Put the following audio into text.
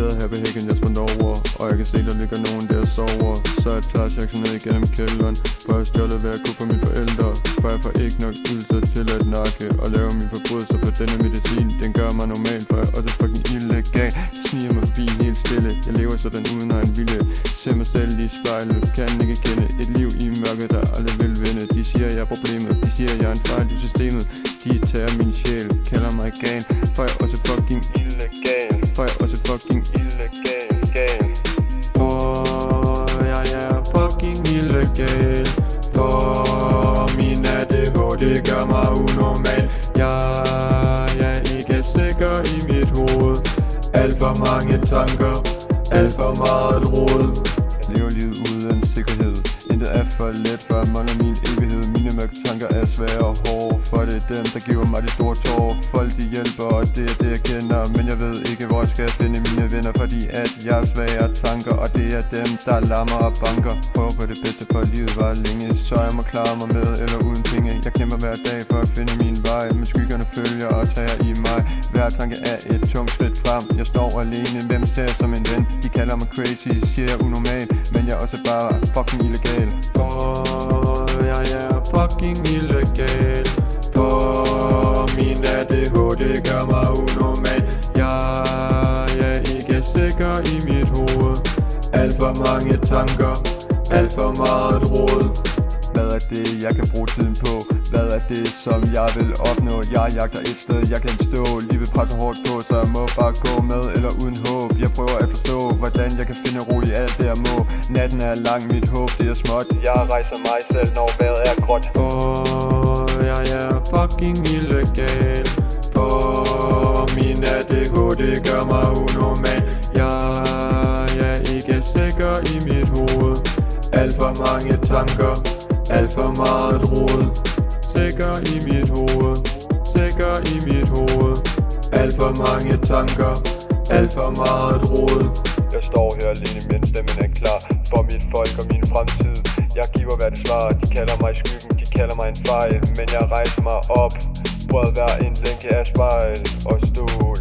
bade her ved hækken, jeg sprunter over. Og jeg kan se, der ligger nogen der og sover. Så jeg tager chancen ned igennem kælderen. For jeg har stjålet hvad jeg kunne fra mine forældre. For jeg får ikke nok ydelser til at nakke og lave min forbrydelse. For denne medicin, den gør mig normal. For jeg er også fucking illegal. Sniger mig forbi helt stille. Jeg lever sådan uden af en vilje. Ser mig selv i spejlet, kan ikke kende et liv i mørket, der aldrig vil vinde. De siger jeg er problemet, de siger jeg er en fejl i systemet. De tager min sjæl, kalder mig gal. For jeg er også fucking illegal. For jeg er også fucking illegal. For jeg er fucking illegal. For min ADHD gør mig unormal. Jeg er ikke sikker i mit hoved. Alt for mange tanker, alt for meget rod. Jeg lever livet uden sikkerhed. Intet er for let, for jeg mangler min evighed. Mine mørke tanker er svære og hårde. For det er dem, der giver mig de store tårer. Folk de hjælper, og det er det jeg kender. Men jeg ved ikke, hvor jeg skal finde mine venner. Fordi at jeg har svære tanker, og det er dem, der lammer og banker. Prøver på det bedste, for livet var længe. Så jeg må klare mig med eller uden penge. Jeg kæmper hver dag for at finde min vej. Men skyggerne følger og tager i mig. Hver tanke er et tungt skridt frem. Jeg står alene, hvem ser som en ven? De kalder mig crazy, siger jeg unormal. Men jeg er også bare fucking illegal. For jeg er fucking illegal. For min ADHD gør mig unormal. Jeg er ikke sikker i mit hoved. Alt for mange tanker, alt for meget rod. Hvad er det, jeg kan bruge tiden på? Hvad er det, som jeg vil opnå? Jeg jagter et sted, jeg kan stå. Livet presser hårdt på, så jeg må bare gå med eller uden håb. Jeg prøver at forstå, hvordan jeg kan finde ro i alt det jeg må. Natten er lang, mit håb det er småt. Jeg rejser mig selv, når vejret er gråt. For jeg er fucking illegal. For min ADHD gør mig unormal. Jeg er ikke sikker i mit hoved. Alt for mange tanker, alt for meget rod. Sikker i mit hoved, sikker i mit hoved. Alt for mange tanker, alt for meget rod. Jeg står her alene, men stemmen er klar for mit folk og min fremtid. Jeg giver hvert svar, de kalder mig skyggen, de kalder mig en fejl. Men jeg rejser mig op, prøver at være en lænke af spejl og stål.